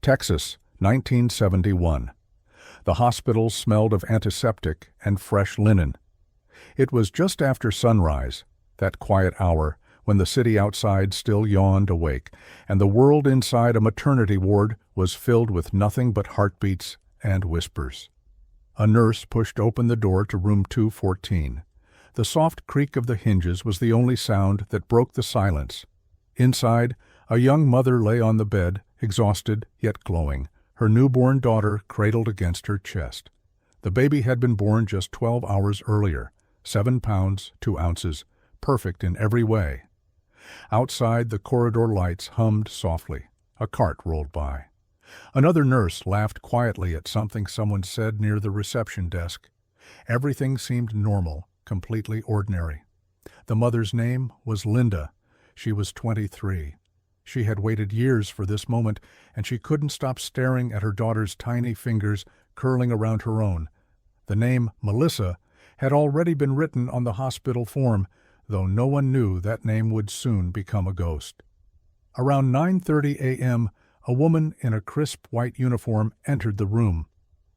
Texas, 1971. The hospital smelled of antiseptic and fresh linen. It was just after sunrise, that quiet hour when the city outside still yawned awake, and the world inside a maternity ward was filled with nothing but heartbeats and whispers. A nurse pushed open the door to room 214. The soft creak of the hinges was the only sound that broke the silence. Inside, a young mother lay on the bed, exhausted yet glowing, her newborn daughter cradled against her chest. The baby had been born just 12 hours earlier, 7 pounds, 2 ounces, perfect in every way. Outside, the corridor lights hummed softly. A cart rolled by. Another nurse laughed quietly at something someone said near the reception desk. Everything seemed normal, completely ordinary. The mother's name was Linda. She was 23. She had waited years for this moment, and she couldn't stop staring at her daughter's tiny fingers curling around her own. The name Melissa had already been written on the hospital form, though no one knew that name would soon become a ghost. Around 9:30 a.m., a woman in a crisp white uniform entered the room.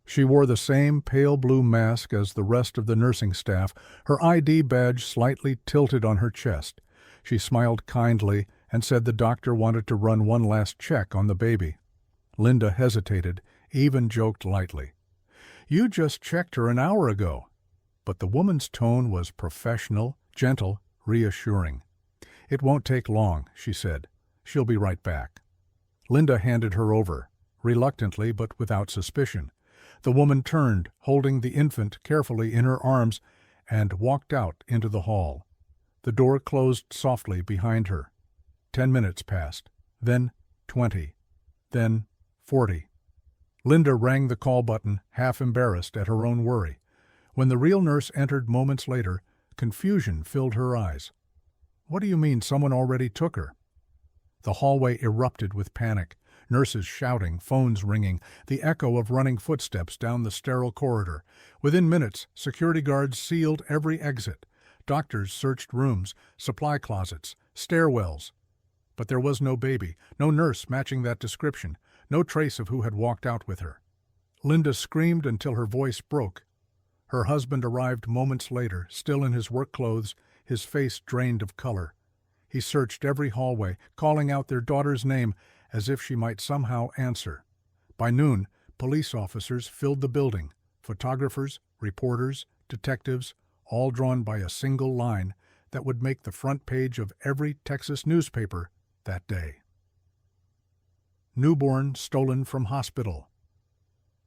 She wore the same pale blue mask as the rest of the nursing staff, her ID badge slightly tilted on her chest. She smiled kindly and said the doctor wanted to run one last check on the baby. Linda hesitated, even joked lightly. "You just checked her an hour ago." But the woman's tone was professional, gentle, reassuring. "It won't take long," she said. "She'll be right back." Linda handed her over, reluctantly but without suspicion. The woman turned, holding the infant carefully in her arms, and walked out into the hall. The door closed softly behind her. 10 minutes passed, then 20, then 40. Linda rang the call button, half embarrassed at her own worry. When the real nurse entered moments later, confusion filled her eyes. "What do you mean someone already took her?" The hallway erupted with panic, nurses shouting, phones ringing, the echo of running footsteps down the sterile corridor. Within minutes, security guards sealed every exit. Doctors searched rooms, supply closets, stairwells. But there was no baby, no nurse matching that description, no trace of who had walked out with her. Linda screamed until her voice broke. Her husband arrived moments later, still in his work clothes, his face drained of color. He searched every hallway, calling out their daughter's name as if she might somehow answer. By noon, police officers filled the building, photographers, reporters, detectives, all drawn by a single line that would make the front page of every Texas newspaper that day. Newborn stolen from hospital.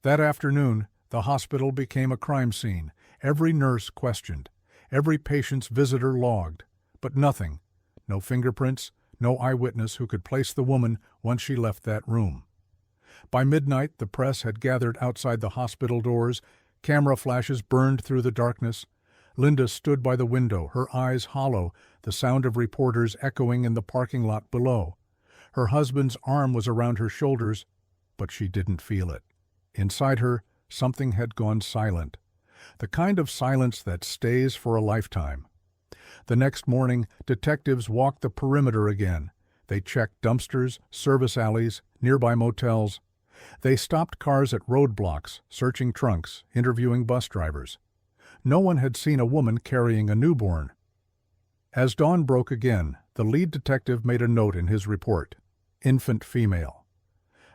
That afternoon, the hospital became a crime scene. Every nurse questioned. Every patient's visitor logged. But nothing. No fingerprints, no eyewitness who could place the woman once she left that room. By midnight, the press had gathered outside the hospital doors. Camera flashes burned through the darkness. Linda stood by the window, her eyes hollow, the sound of reporters echoing in the parking lot below. Her husband's arm was around her shoulders, but she didn't feel it. Inside her, something had gone silent. The kind of silence that stays for a lifetime. The next morning, detectives walked the perimeter again. They checked dumpsters, service alleys, nearby motels. They stopped cars at roadblocks, searching trunks, interviewing bus drivers. No one had seen a woman carrying a newborn. As dawn broke again, the lead detective made a note in his report. Infant female.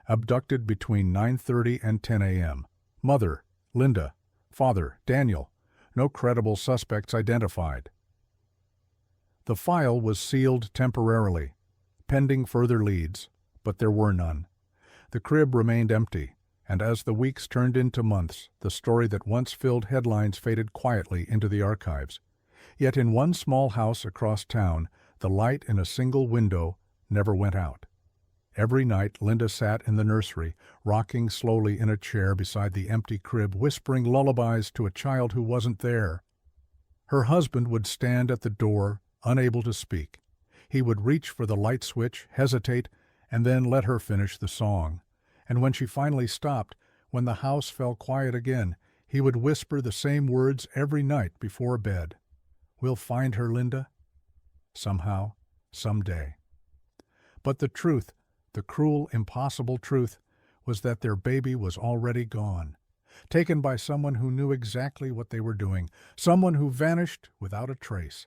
Abducted between 9:30 and 10 a.m. Mother, Linda. Father, Daniel. No credible suspects identified. The file was sealed temporarily, pending further leads, but there were none. The crib remained empty, and as the weeks turned into months, the story that once filled headlines faded quietly into the archives. Yet in one small house across town, the light in a single window never went out. Every night Linda sat in the nursery, rocking slowly in a chair beside the empty crib, whispering lullabies to a child who wasn't there. Her husband would stand at the door, unable to speak. He would reach for the light switch, hesitate, and then let her finish the song. And when she finally stopped, when the house fell quiet again, he would whisper the same words every night before bed. "We'll find her, Linda. Somehow, someday." But the truth, the cruel, impossible truth, was that their baby was already gone, taken by someone who knew exactly what they were doing, someone who vanished without a trace.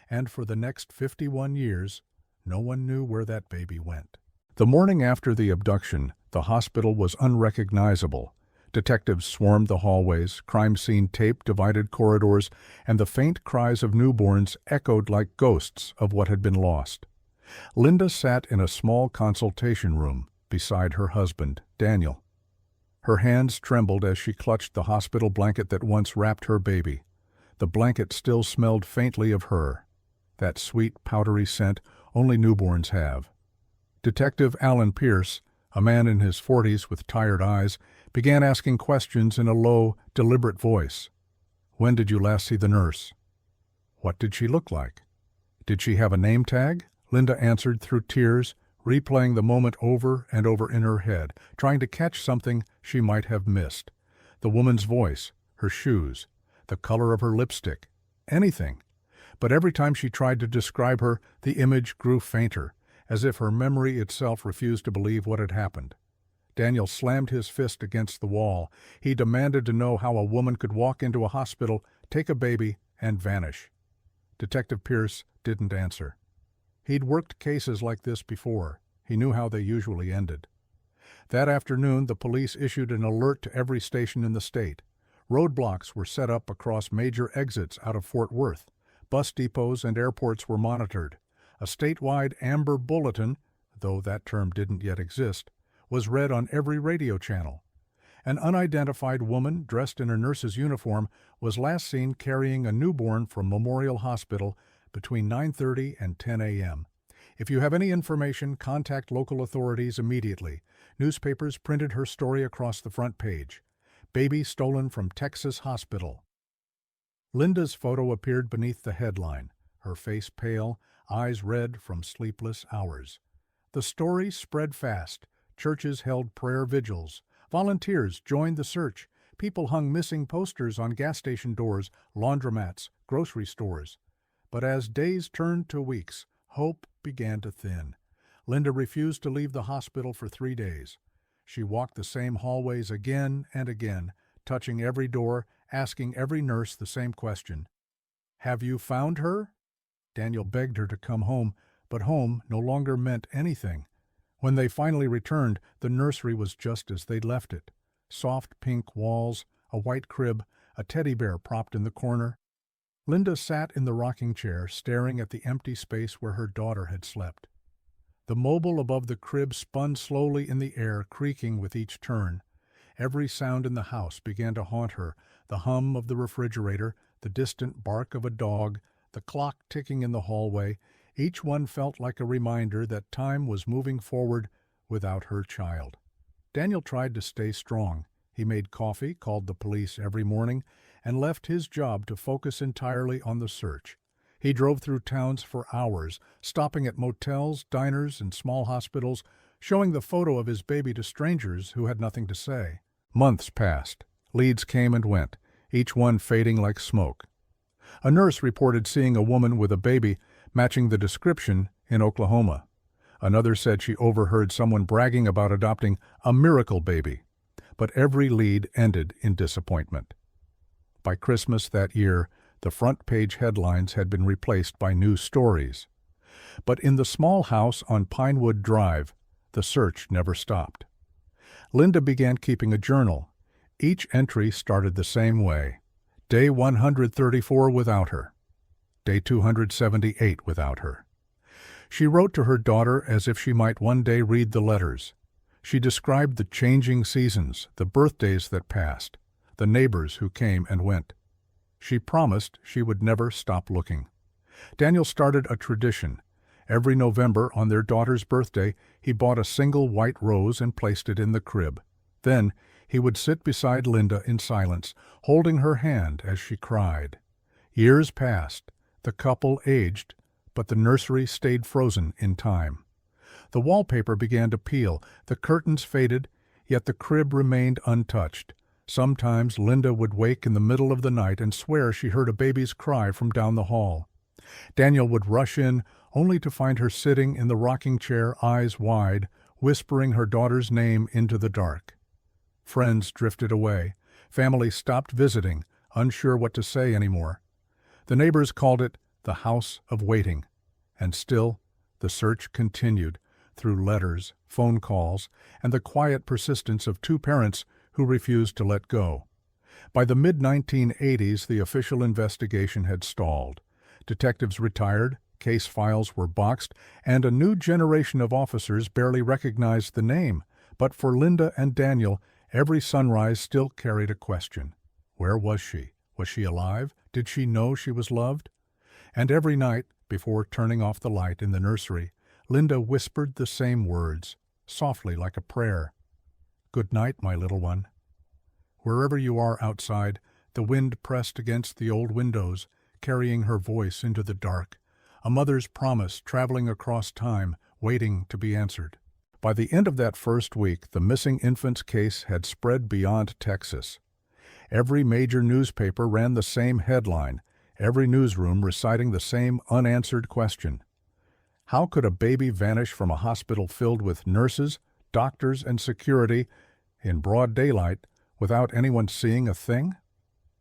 And for the next 51 years, no one knew where that baby went. The morning after the abduction, the hospital was unrecognizable. Detectives swarmed the hallways, crime scene tape divided corridors, and the faint cries of newborns echoed like ghosts of what had been lost. Linda sat in a small consultation room beside her husband, Daniel. Her hands trembled as she clutched the hospital blanket that once wrapped her baby. The blanket still smelled faintly of her, that sweet, powdery scent only newborns have. Detective Alan Pierce, a man in his 40s with tired eyes, began asking questions in a low, deliberate voice. When did you last see the nurse? What did she look like? Did she have a name tag? Linda answered through tears, replaying the moment over and over in her head, trying to catch something she might have missed. The woman's voice, her shoes, the color of her lipstick, anything. But every time she tried to describe her, the image grew fainter, as if her memory itself refused to believe what had happened. Daniel slammed his fist against the wall. He demanded to know how a woman could walk into a hospital, take a baby, and vanish. Detective Pierce didn't answer. He'd worked cases like this before. He knew how they usually ended. That afternoon, the police issued an alert to every station in the state. Roadblocks were set up across major exits out of Fort Worth. Bus depots and airports were monitored. A statewide Amber Bulletin, though that term didn't yet exist, was read on every radio channel. An unidentified woman dressed in a nurse's uniform was last seen carrying a newborn from Memorial Hospital between 9:30 and 10 a.m. If you have any information, contact local authorities immediately. Newspapers printed her story across the front page. Baby stolen from Texas hospital. Linda's photo appeared beneath the headline, her face pale, eyes red from sleepless hours. The story spread fast. Churches held prayer vigils. Volunteers joined the search. People hung missing posters on gas station doors, laundromats, grocery stores. But as days turned to weeks, hope began to thin. Linda refused to leave the hospital for 3 days. She walked the same hallways again and again, touching every door, asking every nurse the same question. "Have you found her?" Daniel begged her to come home, but home no longer meant anything. When they finally returned, the nursery was just as they'd left it. Soft pink walls, a white crib, a teddy bear propped in the corner. Linda sat in the rocking chair, staring at the empty space where her daughter had slept. The mobile above the crib spun slowly in the air, creaking with each turn. Every sound in the house began to haunt her, the hum of the refrigerator, the distant bark of a dog, the clock ticking in the hallway. Each one felt like a reminder that time was moving forward without her child. Daniel tried to stay strong. He made coffee, called the police every morning, and left his job to focus entirely on the search. He drove through towns for hours, stopping at motels, diners, and small hospitals, showing the photo of his baby to strangers who had nothing to say. Months passed. Leads came and went, each one fading like smoke. A nurse reported seeing a woman with a baby matching the description in Oklahoma. Another said she overheard someone bragging about adopting a miracle baby. But every lead ended in disappointment. By Christmas that year, the front page headlines had been replaced by news stories. But in the small house on Pinewood Drive, the search never stopped. Linda began keeping a journal. Each entry started the same way. Day 134 without her. Day 278 without her. She wrote to her daughter as if she might one day read the letters. She described the changing seasons, the birthdays that passed, the neighbors who came and went. She promised she would never stop looking. Daniel started a tradition. Every November, on their daughter's birthday, he bought a single white rose and placed it in the crib. Then he would sit beside Linda in silence, holding her hand as she cried. Years passed. The couple aged, but the nursery stayed frozen in time. The wallpaper began to peel, the curtains faded, yet the crib remained untouched. Sometimes Linda would wake in the middle of the night and swear she heard a baby's cry from down the hall. Daniel would rush in, only to find her sitting in the rocking chair, eyes wide, whispering her daughter's name into the dark. Friends drifted away. Family stopped visiting, unsure what to say anymore. The neighbors called it the House of Waiting. And still, the search continued through letters, phone calls, and the quiet persistence of two parents who refused to let go. By the mid-1980s, the official investigation had stalled. Detectives retired, case files were boxed, and a new generation of officers barely recognized the name. But for Linda and Daniel, every sunrise still carried a question. Where was she? Was she alive? Did she know she was loved? And every night, before turning off the light in the nursery, Linda whispered the same words, softly like a prayer. "Good night, my little one." Wherever you are outside, the wind pressed against the old windows, carrying her voice into the dark, a mother's promise traveling across time, waiting to be answered. By the end of that first week, the missing infant's case had spread beyond Texas. Every major newspaper ran the same headline, every newsroom reciting the same unanswered question. How could a baby vanish from a hospital filled with nurses, doctors, and security in broad daylight without anyone seeing a thing?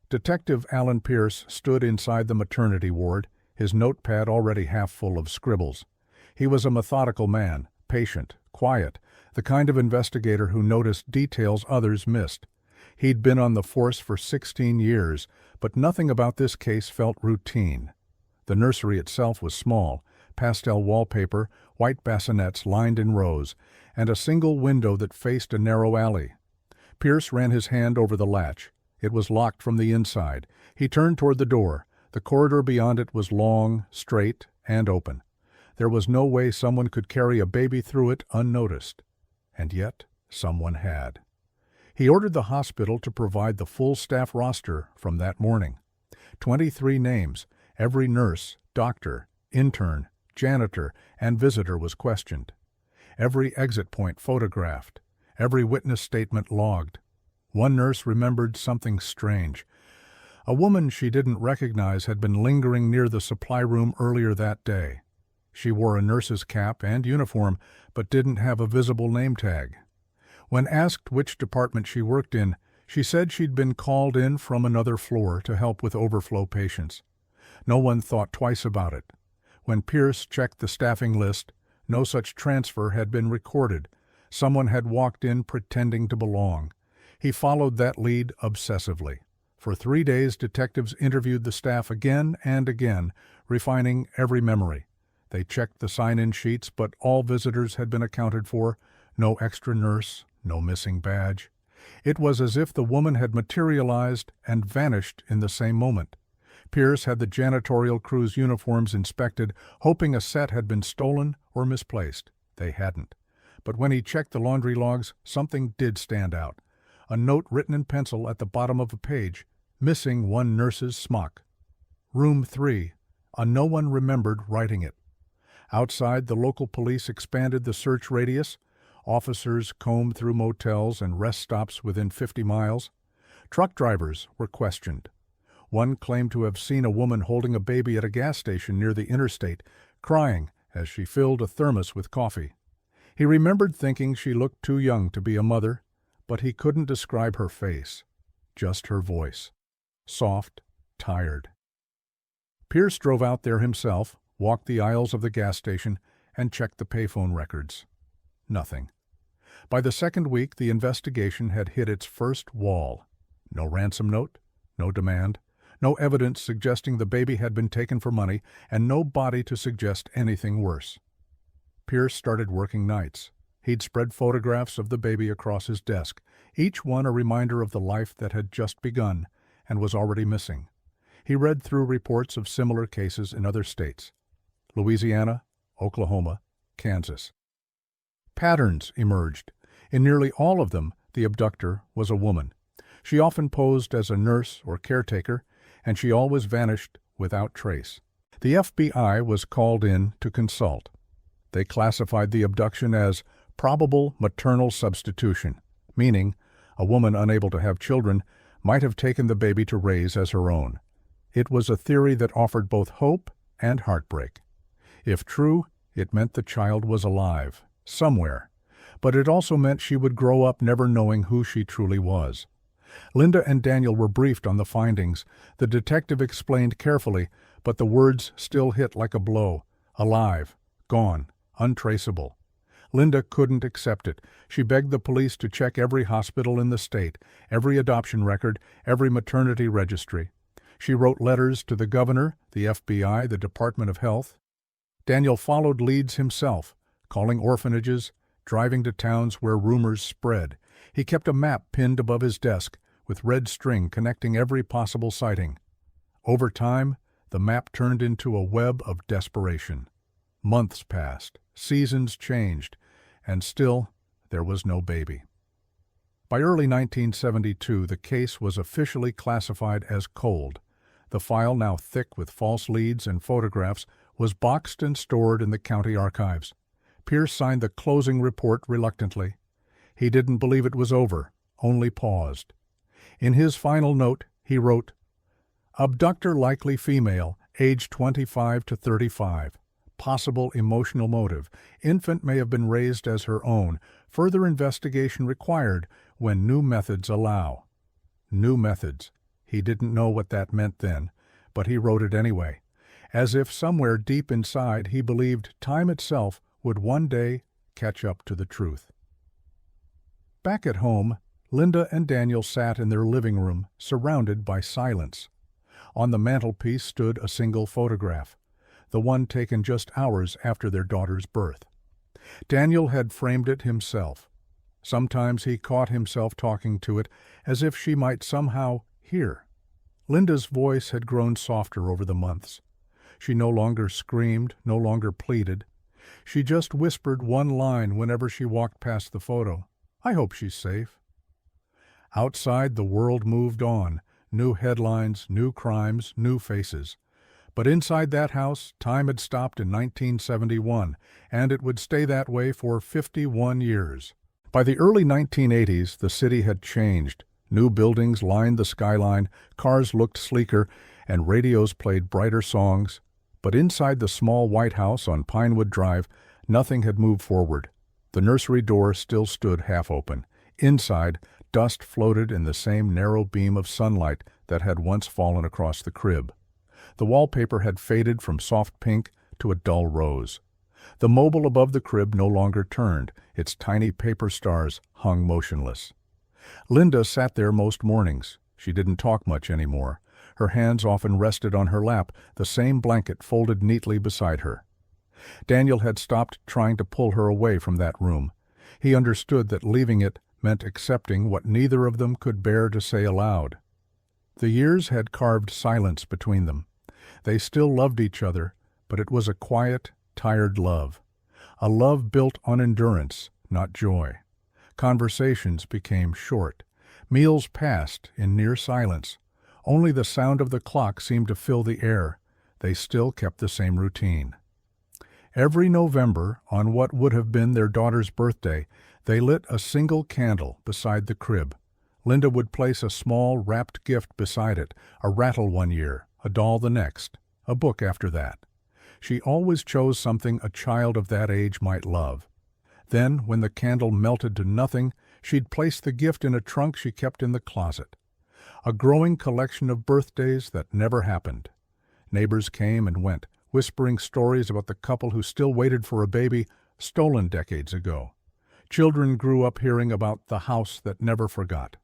Detective Alan Pierce stood inside the maternity ward, his notepad already half full of scribbles. He was a methodical man, patient, quiet, the kind of investigator who noticed details others missed. He'd been on the force for 16 years, but nothing about this case felt routine. The nursery itself was small, pastel wallpaper, white bassinets lined in rows, and a single window that faced a narrow alley. Pierce ran his hand over the latch. It was locked from the inside. He turned toward the door. The corridor beyond it was long, straight, and open. There was no way someone could carry a baby through it unnoticed. And yet, someone had. He ordered the hospital to provide the full staff roster from that morning. 23 names. Every nurse, doctor, intern, janitor, and visitor was questioned. Every exit point photographed. Every witness statement logged. One nurse remembered something strange. A woman she didn't recognize had been lingering near the supply room earlier that day. She wore a nurse's cap and uniform, but didn't have a visible name tag. When asked which department she worked in, she said she'd been called in from another floor to help with overflow patients. No one thought twice about it. When Pierce checked the staffing list, no such transfer had been recorded. Someone had walked in pretending to belong. He followed that lead obsessively. For 3 days, detectives interviewed the staff again and again, refining every memory. They checked the sign-in sheets, but all visitors had been accounted for. No extra nurse, no missing badge. It was as if the woman had materialized and vanished in the same moment. Pierce had the janitorial crew's uniforms inspected, hoping a set had been stolen or misplaced. They hadn't. But when he checked the laundry logs, something did stand out. A note written in pencil at the bottom of a page, missing one nurse's smock. Room 3. No one remembered writing it. Outside, the local police expanded the search radius. Officers combed through motels and rest stops within 50 miles. Truck drivers were questioned. One claimed to have seen a woman holding a baby at a gas station near the interstate, crying as she filled a thermos with coffee. He remembered thinking she looked too young to be a mother, but he couldn't describe her face, just her voice. Soft, tired. Pierce drove out there himself, walked the aisles of the gas station, and checked the payphone records. Nothing. By the second week, the investigation had hit its first wall. No ransom note, no demand, no evidence suggesting the baby had been taken for money, and no body to suggest anything worse. Pierce started working nights. He'd spread photographs of the baby across his desk, each one a reminder of the life that had just begun and was already missing. He read through reports of similar cases in other states: Louisiana, Oklahoma, Kansas. Patterns emerged. In nearly all of them, the abductor was a woman. She often posed as a nurse or caretaker, and she always vanished without trace. The FBI was called in to consult. They classified the abduction as probable maternal substitution, meaning a woman unable to have children might have taken the baby to raise as her own. It was a theory that offered both hope and heartbreak. If true, it meant the child was alive, somewhere. But it also meant she would grow up never knowing who she truly was. Linda and Daniel were briefed on the findings. The detective explained carefully, but the words still hit like a blow. Alive, gone, untraceable. Linda couldn't accept it. She begged the police to check every hospital in the state, every adoption record, every maternity registry. She wrote letters to the governor, the FBI, the Department of Health. Daniel followed leads himself, calling orphanages, driving to towns where rumors spread. He kept a map pinned above his desk, with red string connecting every possible sighting. Over time, the map turned into a web of desperation. Months passed, seasons changed, and still there was no baby. By early 1972, the case was officially classified as cold. The file, now thick with false leads and photographs, was boxed and stored in the county archives. Pierce signed the closing report reluctantly. He didn't believe it was over, only paused. In his final note, he wrote, "Abductor likely female, age 25 to 35. Possible emotional motive. Infant may have been raised as her own. Further investigation required when new methods allow." New methods. He didn't know what that meant then, but he wrote it anyway, as if somewhere deep inside he believed time itself would one day catch up to the truth. Back at home, Linda and Daniel sat in their living room, surrounded by silence. On the mantelpiece stood a single photograph, the one taken just hours after their daughter's birth. Daniel had framed it himself. Sometimes he caught himself talking to it as if she might somehow hear. Linda's voice had grown softer over the months. She no longer screamed, no longer pleaded. She just whispered one line whenever she walked past the photo. "I hope she's safe." Outside, the world moved on. New headlines, new crimes, new faces. But inside that house, time had stopped in 1971, and it would stay that way for 51 years. By the early 1980s, the city had changed. New buildings lined the skyline, cars looked sleeker, and radios played brighter songs. But inside the small white house on Pinewood Drive, nothing had moved forward. The nursery door still stood half open. Inside, dust floated in the same narrow beam of sunlight that had once fallen across the crib. The wallpaper had faded from soft pink to a dull rose. The mobile above the crib no longer turned. Its tiny paper stars hung motionless. Linda sat there most mornings. She didn't talk much anymore. Her hands often rested on her lap, the same blanket folded neatly beside her. Daniel had stopped trying to pull her away from that room. He understood that leaving it meant accepting what neither of them could bear to say aloud. The years had carved silence between them. They still loved each other, but it was a quiet, tired love. A love built on endurance, not joy. Conversations became short. Meals passed in near silence. Only the sound of the clock seemed to fill the air. They still kept the same routine. Every November, on what would have been their daughter's birthday, they lit a single candle beside the crib. Linda would place a small wrapped gift beside it, a rattle one year, a doll the next, a book after that. She always chose something a child of that age might love. Then, when the candle melted to nothing, she'd place the gift in a trunk she kept in the closet. A growing collection of birthdays that never happened. Neighbors came and went, whispering stories about the couple who still waited for a baby stolen decades ago. Children grew up hearing about the house that never forgot.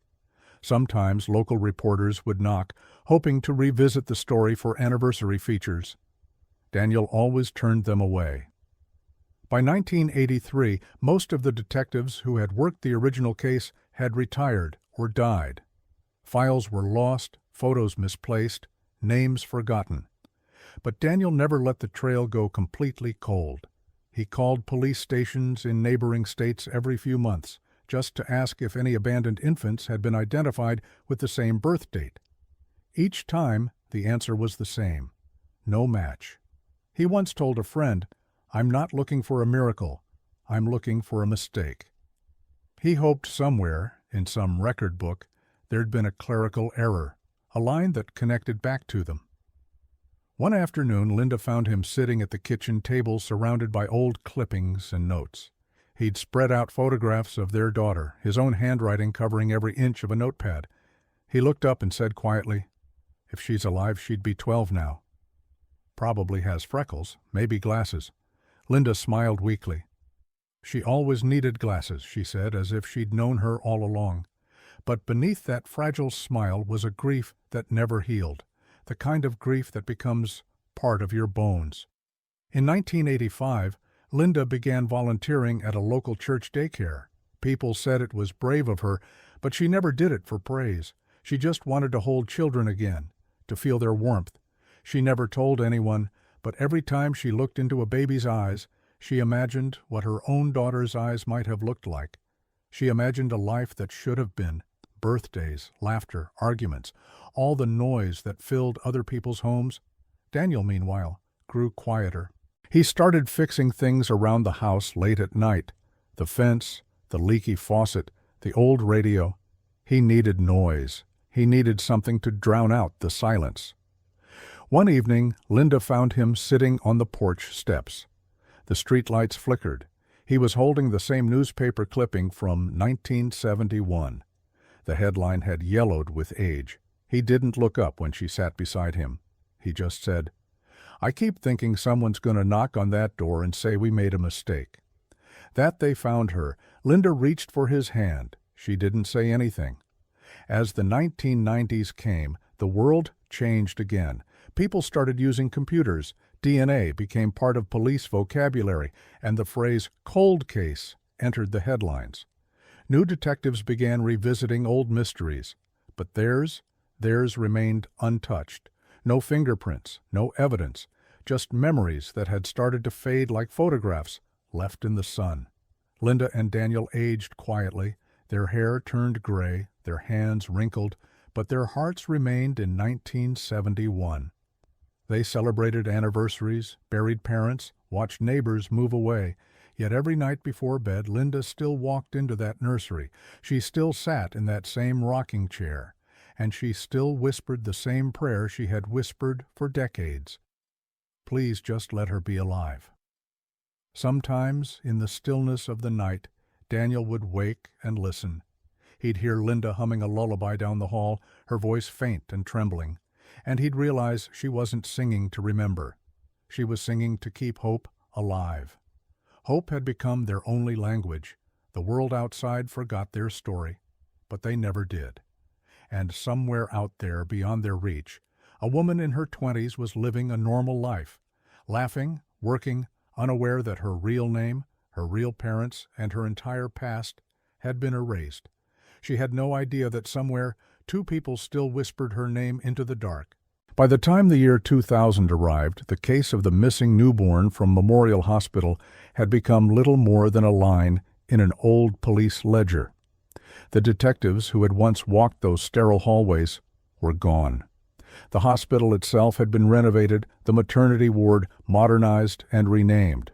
Sometimes local reporters would knock, hoping to revisit the story for anniversary features. Daniel always turned them away. By 1983, most of the detectives who had worked the original case had retired or died. Files were lost, photos misplaced, names forgotten. But Daniel never let the trail go completely cold. He called police stations in neighboring states every few months, just to ask if any abandoned infants had been identified with the same birth date. Each time, the answer was the same: no match. He once told a friend, "I'm not looking for a miracle. I'm looking for a mistake." He hoped somewhere, in some record book, there'd been a clerical error, a line that connected back to them. One afternoon, Linda found him sitting at the kitchen table surrounded by old clippings and notes. He'd spread out photographs of their daughter, his own handwriting covering every inch of a notepad. He looked up and said quietly, "If she's alive, she'd be 12 now. Probably has freckles, maybe glasses." Linda smiled weakly. "She always needed glasses," she said, as if she'd known her all along. But beneath that fragile smile was a grief that never healed, the kind of grief that becomes part of your bones. In 1985, Linda began volunteering at a local church daycare. People said it was brave of her, but she never did it for praise. She just wanted to hold children again, to feel their warmth. She never told anyone, but every time she looked into a baby's eyes, she imagined what her own daughter's eyes might have looked like. She imagined a life that should have been, birthdays, laughter, arguments, all the noise that filled other people's homes. Daniel, meanwhile, grew quieter. He started fixing things around the house late at night. The fence, the leaky faucet, the old radio. He needed noise. He needed something to drown out the silence. One evening, Linda found him sitting on the porch steps. The streetlights flickered. He was holding the same newspaper clipping from 1971. The headline had yellowed with age. He didn't look up when she sat beside him. He just said, "I keep thinking someone's going to knock on that door and say we made a mistake." That they found her, Linda reached for his hand. She didn't say anything. As the 1990s came, the world changed again. People started using computers. DNA became part of police vocabulary, and the phrase "cold case" entered the headlines. New detectives began revisiting old mysteries, but theirs remained untouched. No fingerprints, no evidence, just memories that had started to fade like photographs left in the sun. Linda and Daniel aged quietly. Their hair turned gray, their hands wrinkled, but their hearts remained in 1971. They celebrated anniversaries, buried parents, watched neighbors move away. Yet every night before bed, Linda still walked into that nursery. She still sat in that same rocking chair, and she still whispered the same prayer she had whispered for decades. Please just let her be alive. Sometimes, in the stillness of the night, Daniel would wake and listen. He'd hear Linda humming a lullaby down the hall, her voice faint and trembling, and he'd realize she wasn't singing to remember. She was singing to keep hope alive. Hope had become their only language. The world outside forgot their story, but they never did. And somewhere out there, beyond their reach, a woman in her 20s was living a normal life, laughing, working, unaware that her real name, her real parents, and her entire past had been erased. She had no idea that somewhere 2 people still whispered her name into the dark. By the time the year 2000 arrived, the case of the missing newborn from Memorial Hospital had become little more than a line in an old police ledger. The detectives who had once walked those sterile hallways were gone. The hospital itself had been renovated, the maternity ward modernized and renamed.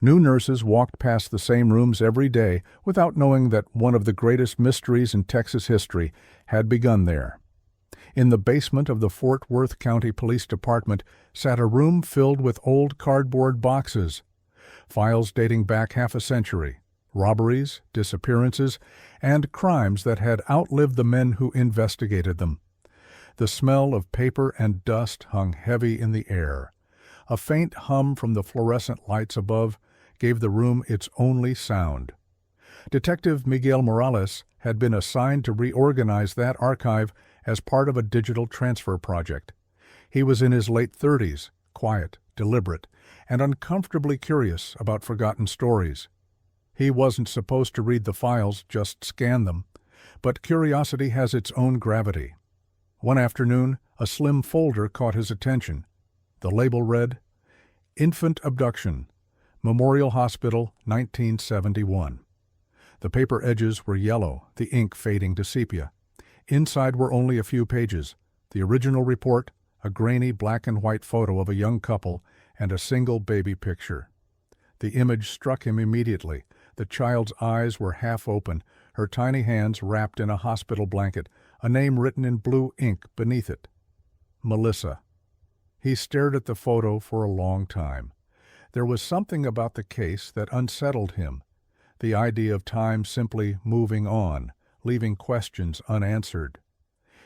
New nurses walked past the same rooms every day without knowing that one of the greatest mysteries in Texas history had begun there. In the basement of the Fort Worth County Police Department sat a room filled with old cardboard boxes, files dating back half a century, robberies, disappearances, and crimes that had outlived the men who investigated them. The smell of paper and dust hung heavy in the air. A faint hum from the fluorescent lights above gave the room its only sound. Detective Miguel Morales had been assigned to reorganize that archive as part of a digital transfer project. He was in his late 30s, quiet, deliberate, and uncomfortably curious about forgotten stories. He wasn't supposed to read the files, just scan them, but curiosity has its own gravity. One afternoon, a slim folder caught his attention. The label read, "Infant Abduction, Memorial Hospital, 1971. The paper edges were yellow, the ink fading to sepia. Inside were only a few pages. The original report, a grainy black and white photo of a young couple, and a single baby picture. The image struck him immediately. The child's eyes were half open, her tiny hands wrapped in a hospital blanket, a name written in blue ink beneath it. Melissa. He stared at the photo for a long time. There was something about the case that unsettled him. the idea of time simply moving on, leaving questions unanswered.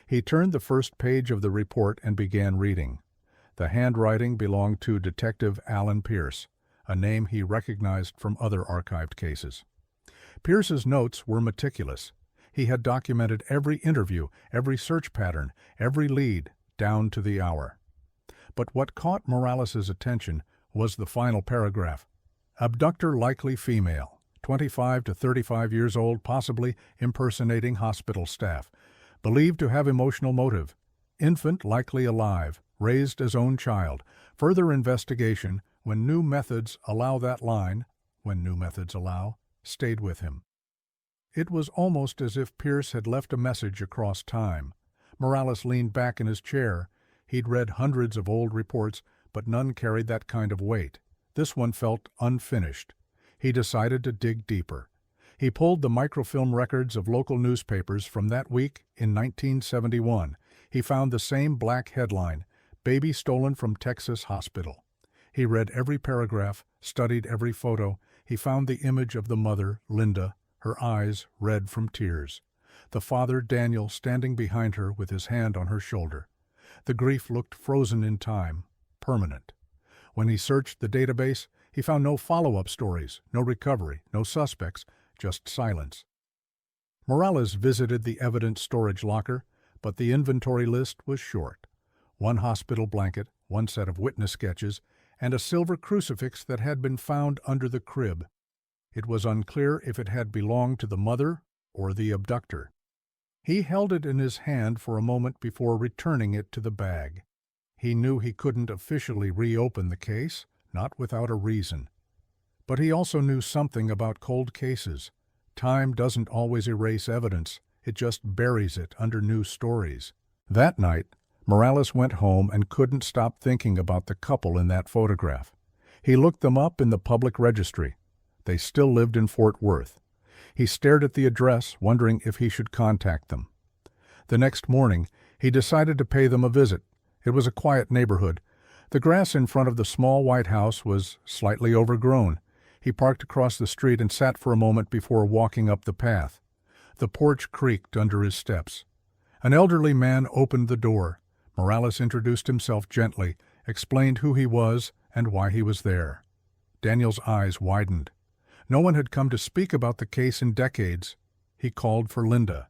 He turned the first page of the report and began reading. The handwriting belonged to Detective Alan Pierce, a name he recognized from other archived cases. Pierce's notes were meticulous. He had documented every interview, every search pattern, every lead, down to the hour. But what caught Morales's attention was the final paragraph. Abductor likely female, 25 to 35 years old, possibly impersonating hospital staff. Believed to have emotional motive. Infant likely alive, raised as own child. Further investigation, when new methods allow that line, when new methods allow, stayed with him. It was almost as if Pierce had left a message across time. Morales leaned back in his chair. He'd read hundreds of old reports, but none carried that kind of weight. This one felt unfinished. He decided to dig deeper. He pulled the microfilm records of local newspapers from that week in 1971. He found the same black headline, "Baby Stolen from Texas Hospital." He read every paragraph, studied every photo. He found the image of the mother, Linda, her eyes red from tears. The father, Daniel, standing behind her with his hand on her shoulder. The grief looked frozen in time, permanent. When he searched the database, he found no follow-up stories, no recovery, no suspects, just silence. Morales visited the evidence storage locker, but the inventory list was short. One hospital blanket, one set of witness sketches, and a silver crucifix that had been found under the crib. It was unclear if it had belonged to the mother or the abductor. He held it in his hand for a moment before returning it to the bag. He knew he couldn't officially reopen the case, not without a reason. But he also knew something about cold cases. Time doesn't always erase evidence, it just buries it under new stories. That night, Morales went home and couldn't stop thinking about the couple in that photograph. He looked them up in the public registry. They still lived in Fort Worth. He stared at the address, wondering if he should contact them. The next morning, he decided to pay them a visit. It was a quiet neighborhood. The grass in front of the small white house was slightly overgrown. He parked across the street and sat for a moment before walking up the path. The porch creaked under his steps. An elderly man opened the door. Morales introduced himself gently, explained who he was and why he was there. Daniel's eyes widened. No one had come to speak about the case in decades. He called for Linda.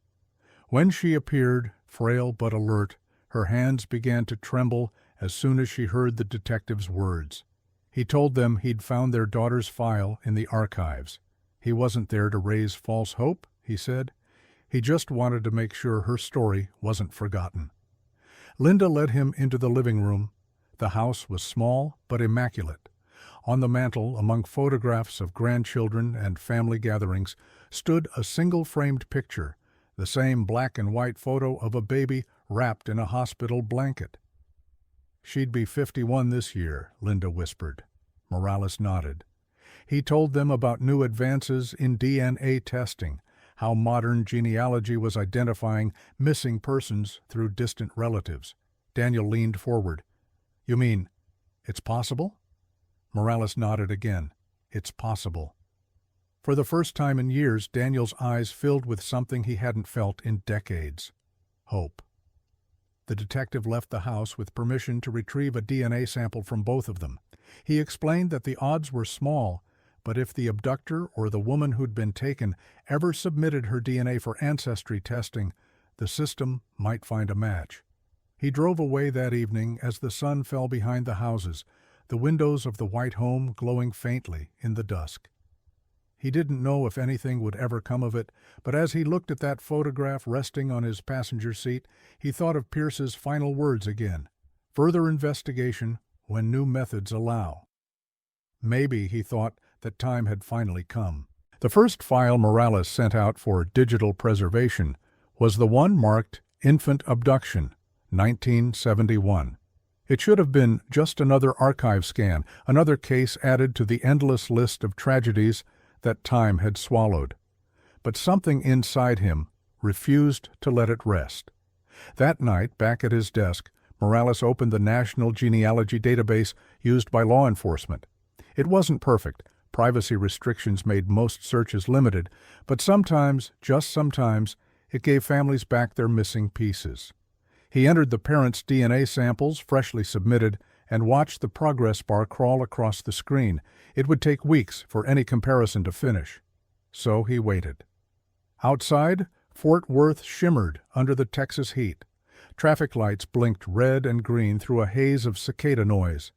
When she appeared, frail but alert, her hands began to tremble as soon as she heard the detective's words. He told them he'd found their daughter's file in the archives. He wasn't there to raise false hope, he said. He just wanted to make sure her story wasn't forgotten. Linda led him into the living room. The house was small but immaculate. On the mantel, among photographs of grandchildren and family gatherings, stood a single-framed picture, the same black and white photo of a baby wrapped in a hospital blanket. "She'd be 51 this year," Linda whispered. Morales nodded. He told them about new advances in DNA testing, how modern genealogy was identifying missing persons through distant relatives. Daniel leaned forward. "You mean, it's possible?" Morales nodded again. "It's possible." For the first time in years, Daniel's eyes filled with something he hadn't felt in decades. Hope. The detective left the house with permission to retrieve a DNA sample from both of them. He explained that the odds were small, but if the abductor or the woman who'd been taken ever submitted her DNA for ancestry testing, the system might find a match. He drove away that evening as the sun fell behind the houses, the windows of the white home glowing faintly in the dusk. He didn't know if anything would ever come of it, but as he looked at that photograph resting on his passenger seat, he thought of Pierce's final words again. Further investigation when new methods allow. Maybe, he thought, that time had finally come. The first file Morales sent out for digital preservation was the one marked Infant Abduction, 1971. It should have been just another archive scan, another case added to the endless list of tragedies that time had swallowed. But something inside him refused to let it rest. That night, back at his desk, Morales opened the National Genealogy Database used by law enforcement. It wasn't perfect. Privacy restrictions made most searches limited, but sometimes, just sometimes, it gave families back their missing pieces. He entered the parents' DNA samples, freshly submitted, and watched the progress bar crawl across the screen. It would take weeks for any comparison to finish. So he waited. Outside, Fort Worth shimmered under the Texas heat. Traffic lights blinked red and green through a haze of cicada noise.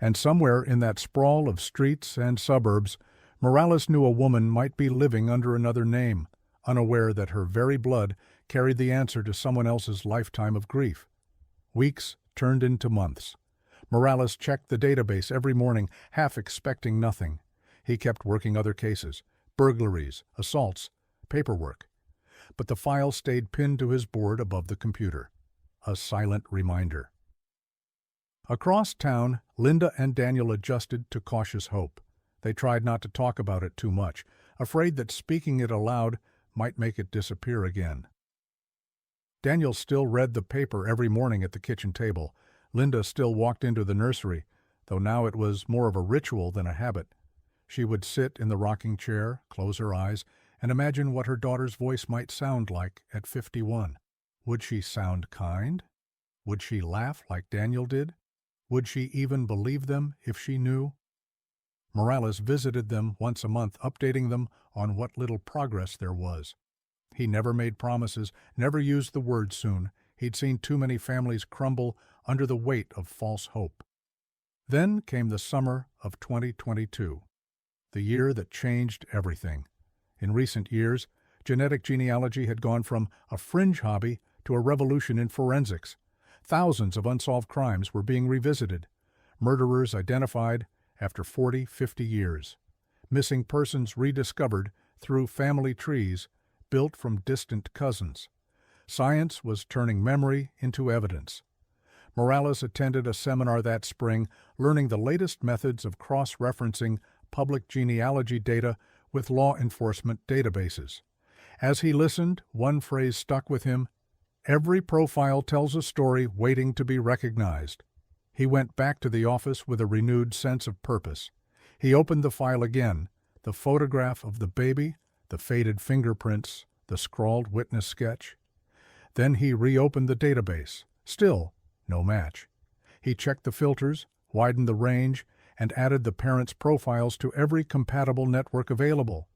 And somewhere in that sprawl of streets and suburbs, Morales knew a woman might be living under another name, unaware that her very blood carried the answer to someone else's lifetime of grief. Weeks turned into months. Morales checked the database every morning, half expecting nothing. He kept working other cases, burglaries, assaults, paperwork. But the file stayed pinned to his board above the computer, a silent reminder. Across town, Linda and Daniel adjusted to cautious hope. They tried not to talk about it too much, afraid that speaking it aloud might make it disappear again. Daniel still read the paper every morning at the kitchen table. Linda still walked into the nursery, though now it was more of a ritual than a habit. She would sit in the rocking chair, close her eyes, and imagine what her daughter's voice might sound like at 51. Would she sound kind? Would she laugh like Daniel did? Would she even believe them if she knew? Morales visited them once a month, updating them on what little progress there was. He never made promises, never used the word soon. He'd seen too many families crumble under the weight of false hope. Then came the summer of 2022, the year that changed everything. In recent years, genetic genealogy had gone from a fringe hobby to a revolution in forensics. Thousands of unsolved crimes were being revisited, murderers identified after 40, 50 years, missing persons rediscovered through family trees built from distant cousins. Science was turning memory into evidence. Morales attended a seminar that spring, learning the latest methods of cross-referencing public genealogy data with law enforcement databases. As he listened, one phrase stuck with him: "Every profile tells a story waiting to be recognized." He went back to the office with a renewed sense of purpose. He opened the file again, the photograph of the baby, the faded fingerprints, the scrawled witness sketch. Then he reopened the database. Still no match. He checked the filters, widened the range, and added the parents' profiles to every compatible network available.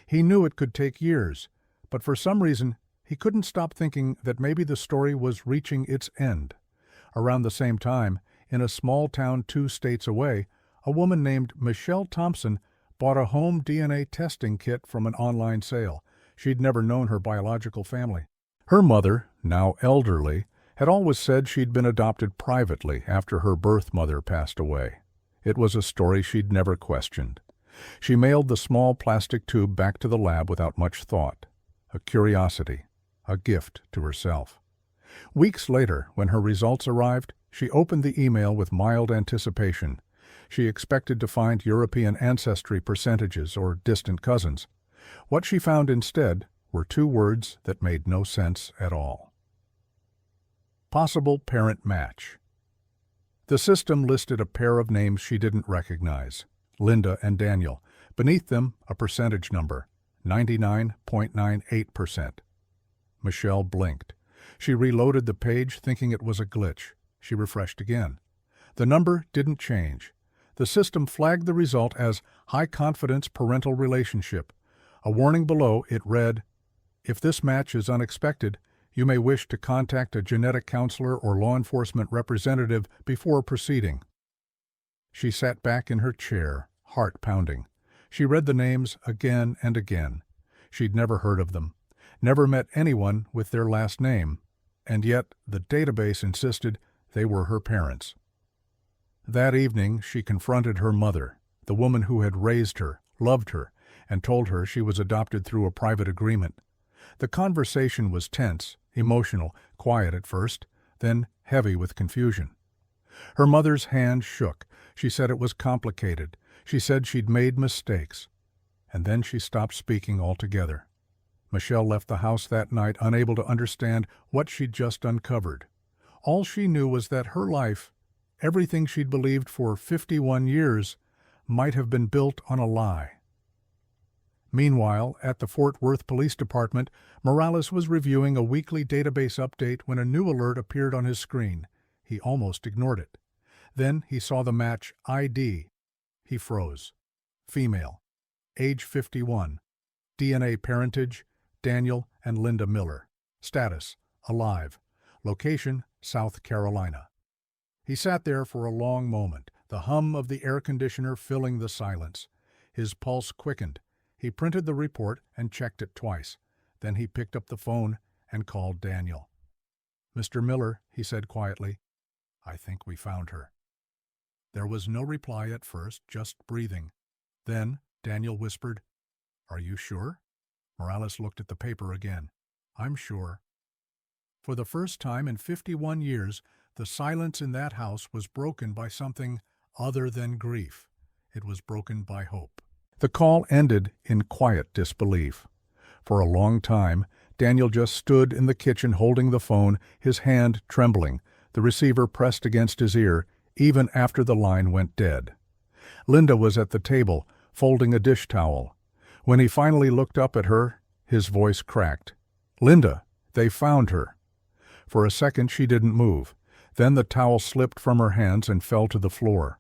He knew it could take years, but for some reason he couldn't stop thinking that maybe the story was reaching its end. Around the same time, in a small town 2 states away, a woman named Michelle Thompson bought a home DNA testing kit from an online sale. She'd never known her biological family. Her mother, now elderly, had always said she'd been adopted privately after her birth mother passed away. It was a story she'd never questioned. She mailed the small plastic tube back to the lab without much thought. A curiosity, a gift to herself. Weeks later, when her results arrived, she opened the email with mild anticipation. She expected to find European ancestry percentages or distant cousins. What she found instead were 2 words that made no sense at all. Possible parent match. The system listed a pair of names she didn't recognize, Linda and Daniel. Beneath them, a percentage number, 99.98%. Michelle blinked. She reloaded the page, thinking it was a glitch. She refreshed again. The number didn't change. The system flagged the result as high-confidence parental relationship. A warning below, it read, "If this match is unexpected, you may wish to contact a genetic counselor or law enforcement representative before proceeding." She sat back in her chair, heart pounding. She read the names again and again. She'd never heard of them, never met anyone with their last name, and yet the database insisted they were her parents. That evening she confronted her mother, the woman who had raised her, loved her, and told her she was adopted through a private agreement. The conversation was tense, emotional, quiet at first, then heavy with confusion. Her mother's hand shook. She said it was complicated. She said she'd made mistakes. And then she stopped speaking altogether. Michelle left the house that night, unable to understand what she'd just uncovered. All she knew was that her life, everything she'd believed for 51 years, might have been built on a lie. Meanwhile, at the Fort Worth Police Department, Morales was reviewing a weekly database update when a new alert appeared on his screen. He almost ignored it. Then he saw the match ID. He froze. Female. Age 51. DNA parentage, Daniel and Linda Miller. Status, alive. Location, South Carolina. He sat there for a long moment, the hum of the air conditioner filling the silence. His pulse quickened. He printed the report and checked it twice. Then he picked up the phone and called Daniel. "Mr. Miller," he said quietly, "I think we found her." There was no reply at first, just breathing. Then Daniel whispered, "Are you sure?" Morales looked at the paper again. "I'm sure." For the first time in 51 years, the silence in that house was broken by something other than grief. It was broken by hope. The call ended in quiet disbelief. For a long time, Daniel just stood in the kitchen holding the phone, his hand trembling, the receiver pressed against his ear, even after the line went dead. Linda was at the table, folding a dish towel. When he finally looked up at her, his voice cracked. "Linda, they found her." For a second she didn't move. Then the towel slipped from her hands and fell to the floor.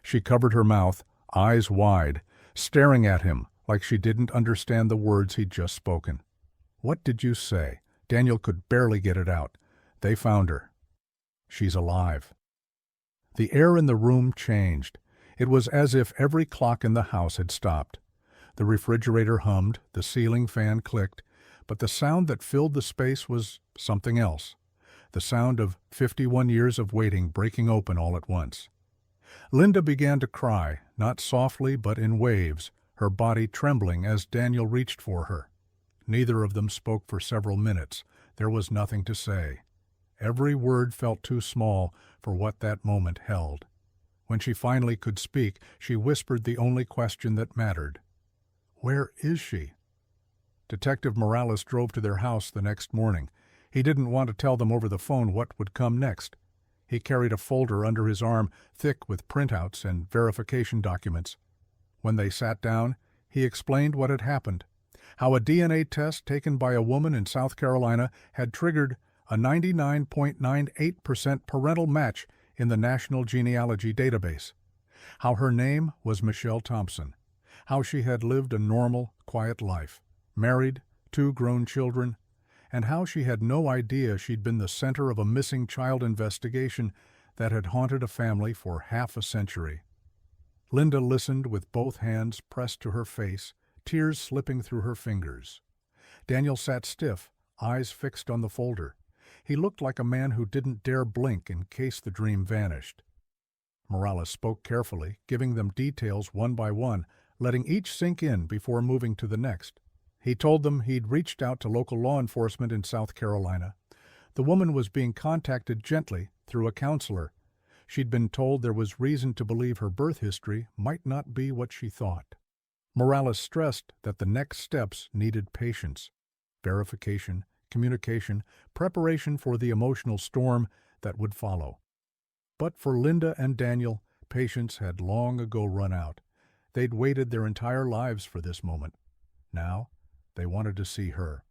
She covered her mouth, eyes wide, staring at him like she didn't understand the words he'd just spoken. "What did you say?" Daniel could barely get it out. "They found her. She's alive." The air in the room changed. It was as if every clock in the house had stopped. The refrigerator hummed, the ceiling fan clicked, but the sound that filled the space was something else. The sound of 51 years of waiting breaking open all at once. Linda began to cry, not softly but in waves, her body trembling as Daniel reached for her. Neither of them spoke for several minutes. There was nothing to say. Every word felt too small for what that moment held. When she finally could speak, she whispered the only question that mattered. "Where is she?" Detective Morales drove to their house the next morning. He didn't want to tell them over the phone what would come next. He carried a folder under his arm, thick with printouts and verification documents. When they sat down, he explained what had happened, how a DNA test taken by a woman in South Carolina had triggered a 99.98% parental match in the National Genealogy Database, how her name was Michelle Thompson, how she had lived a normal, quiet life, married, 2 grown children, and how she had no idea she'd been the center of a missing child investigation that had haunted a family for half a century. Linda listened with both hands pressed to her face, tears slipping through her fingers. Daniel sat stiff, eyes fixed on the folder. He looked like a man who didn't dare blink in case the dream vanished. Morales spoke carefully, giving them details one by one, letting each sink in before moving to the next. He told them he'd reached out to local law enforcement in South Carolina. The woman was being contacted gently through a counselor. She'd been told there was reason to believe her birth history might not be what she thought. Morales stressed that the next steps needed patience, verification, communication, preparation for the emotional storm that would follow. But for Linda and Daniel, patience had long ago run out. They'd waited their entire lives for this moment. Now, they wanted to see her.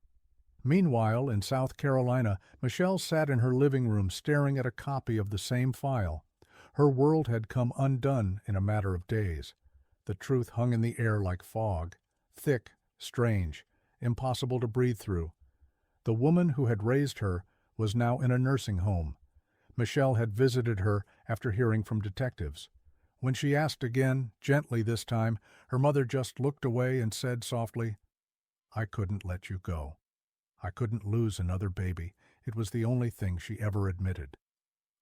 Meanwhile, in South Carolina, Michelle sat in her living room staring at a copy of the same file. Her world had come undone in a matter of days. The truth hung in the air like fog, thick, strange, impossible to breathe through. The woman who had raised her was now in a nursing home. Michelle had visited her after hearing from detectives. When she asked again, gently this time, her mother just looked away and said softly, "I couldn't let you go. I couldn't lose another baby." It was the only thing she ever admitted.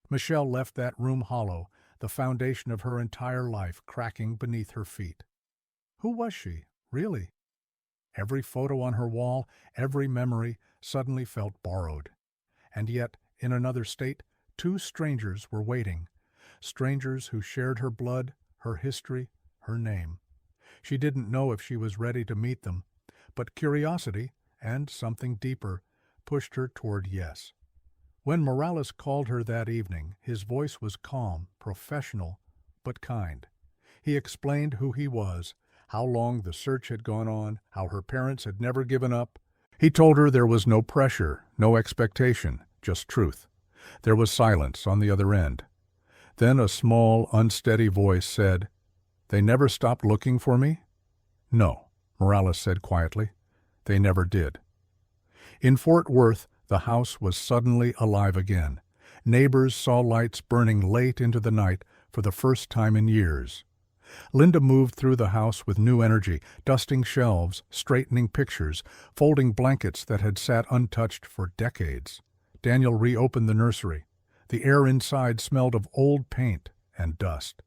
Michelle left that room hollow, the foundation of her entire life cracking beneath her feet. Who was she, really? Every photo on her wall, every memory, suddenly felt borrowed. And yet, in another state, 2 strangers were waiting. Strangers who shared her blood, her history, her name. She didn't know if she was ready to meet them, but curiosity, and something deeper, pushed her toward yes. When Morales called her that evening, his voice was calm, professional, but kind. He explained who he was, how long the search had gone on, how her parents had never given up. He told her there was no pressure, no expectation, just truth. There was silence on the other end. Then a small, unsteady voice said, "They never stopped looking for me?" "No," Morales said quietly. "They never did." In Fort Worth, the house was suddenly alive again. Neighbors saw lights burning late into the night for the first time in years. Linda moved through the house with new energy, dusting shelves, straightening pictures, folding blankets that had sat untouched for decades. Daniel reopened the nursery. The air inside smelled of old paint and dust.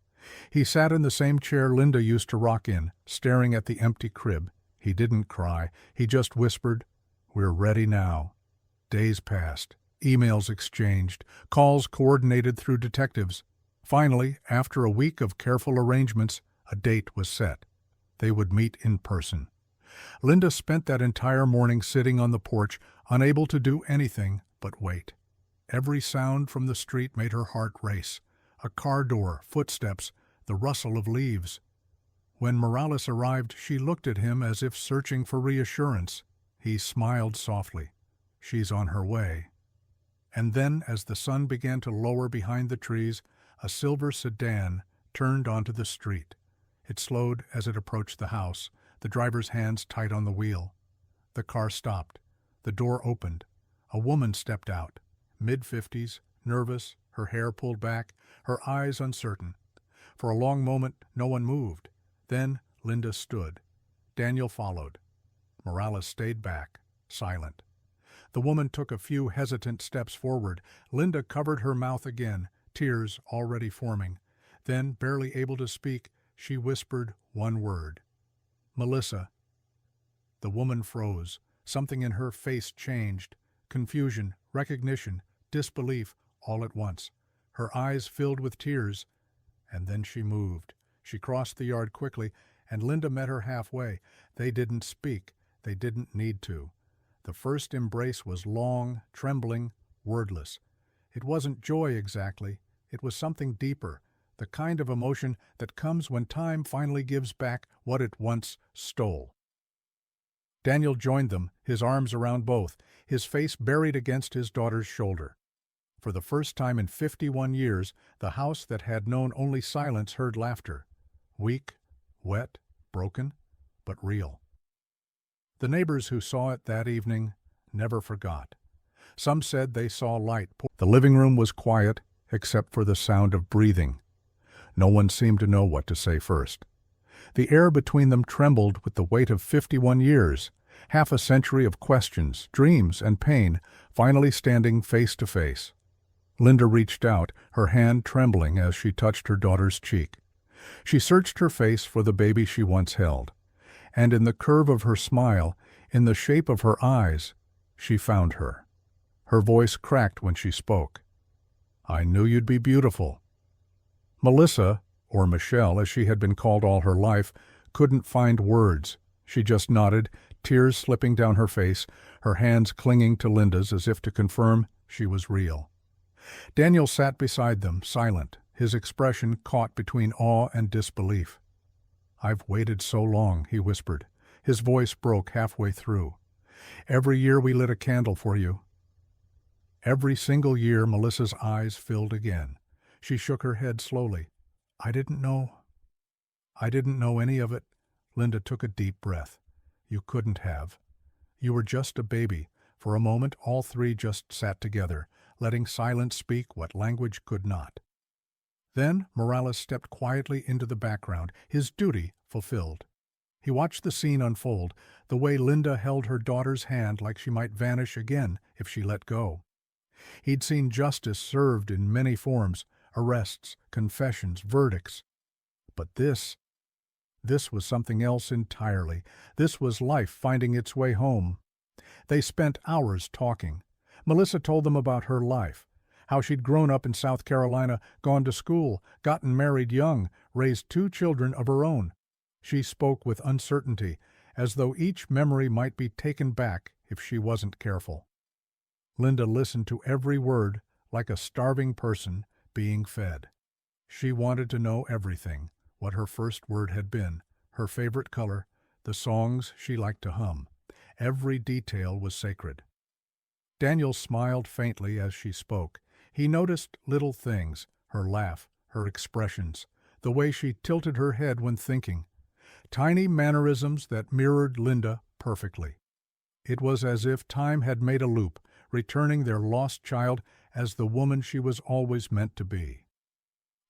He sat in the same chair Linda used to rock in, staring at the empty crib. He didn't cry. He just whispered, "We're ready now." Days passed. Emails exchanged. Calls coordinated through detectives. Finally, after a week of careful arrangements, a date was set. They would meet in person. Linda spent that entire morning sitting on the porch, unable to do anything but wait. Every sound from the street made her heart race. A car door, footsteps, the rustle of leaves. When Morales arrived, she looked at him as if searching for reassurance. He smiled softly. "She's on her way." And then, as the sun began to lower behind the trees, a silver sedan turned onto the street. It slowed as it approached the house, the driver's hands tight on the wheel. The car stopped. The door opened. A woman stepped out, mid-50s, nervous, her hair pulled back, her eyes uncertain. For a long moment, no one moved. Then Linda stood. Daniel followed. Morales stayed back, silent. The woman took a few hesitant steps forward. Linda covered her mouth again, tears already forming. Then, barely able to speak, she whispered one word. "Melissa." The woman froze. Something in her face changed. Confusion, recognition, disbelief, all at once. Her eyes filled with tears. And then she moved. She crossed the yard quickly, and Linda met her halfway. They didn't speak. They didn't need to. The first embrace was long, trembling, wordless. It wasn't joy exactly. It was something deeper, the kind of emotion that comes when time finally gives back what it once stole. Daniel joined them, his arms around both, his face buried against his daughter's shoulder. For the first time in 51 years, the house that had known only silence heard laughter. Weak, wet, broken, but real. The neighbors who saw it that evening never forgot. Some said they saw light. The living room was quiet, except for the sound of breathing. No one seemed to know what to say first. The air between them trembled with the weight of 51 years, half a century of questions, dreams, and pain, finally standing face to face. Linda reached out, her hand trembling as she touched her daughter's cheek. She searched her face for the baby she once held. And in the curve of her smile, in the shape of her eyes, she found her. Her voice cracked when she spoke. "I knew you'd be beautiful." Melissa, or Michelle as she had been called all her life, couldn't find words. She just nodded, tears slipping down her face, her hands clinging to Linda's as if to confirm she was real. Daniel sat beside them, silent, his expression caught between awe and disbelief. "I've waited so long," he whispered. His voice broke halfway through. "Every year we lit a candle for you." Every single year Melissa's eyes filled again. She shook her head slowly. I didn't know any of it." Linda took a deep breath. "You couldn't have. You were just a baby." For a moment all three just sat together, letting silence speak what language could not. Then Morales stepped quietly into the background, his duty fulfilled. He watched the scene unfold, the way Linda held her daughter's hand like she might vanish again if she let go. He'd seen justice served in many forms, arrests, confessions, verdicts. But this was something else entirely. This was life finding its way home. They spent hours talking. Melissa told them about her life, how she'd grown up in South Carolina, gone to school, gotten married young, raised 2 children of her own. She spoke with uncertainty, as though each memory might be taken back if she wasn't careful. Linda listened to every word like a starving person being fed. She wanted to know everything, what her first word had been, her favorite color, the songs she liked to hum. Every detail was sacred. Daniel smiled faintly as she spoke. He noticed little things, her laugh, her expressions, the way she tilted her head when thinking. Tiny mannerisms that mirrored Linda perfectly. It was as if time had made a loop, returning their lost child as the woman she was always meant to be.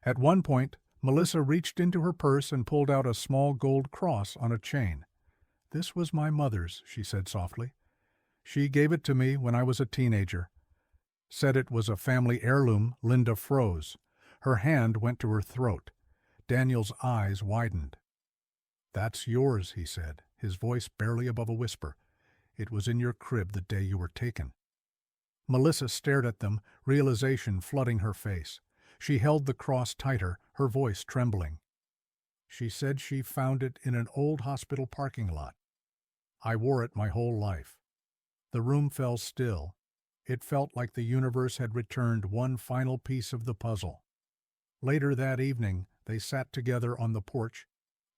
At one point, Melissa reached into her purse and pulled out a small gold cross on a chain. "This was my mother's," she said softly. "She gave it to me when I was a teenager." Said it was a family heirloom. Linda froze. Her hand went to her throat. Daniel's eyes widened. "That's yours," he said, his voice barely above a whisper. "It was in your crib the day you were taken." Melissa stared at them, realization flooding her face. She held the cross tighter, her voice trembling. "She said she found it in an old hospital parking lot. I wore it my whole life." The room fell still. It felt like the universe had returned one final piece of the puzzle. Later that evening, they sat together on the porch.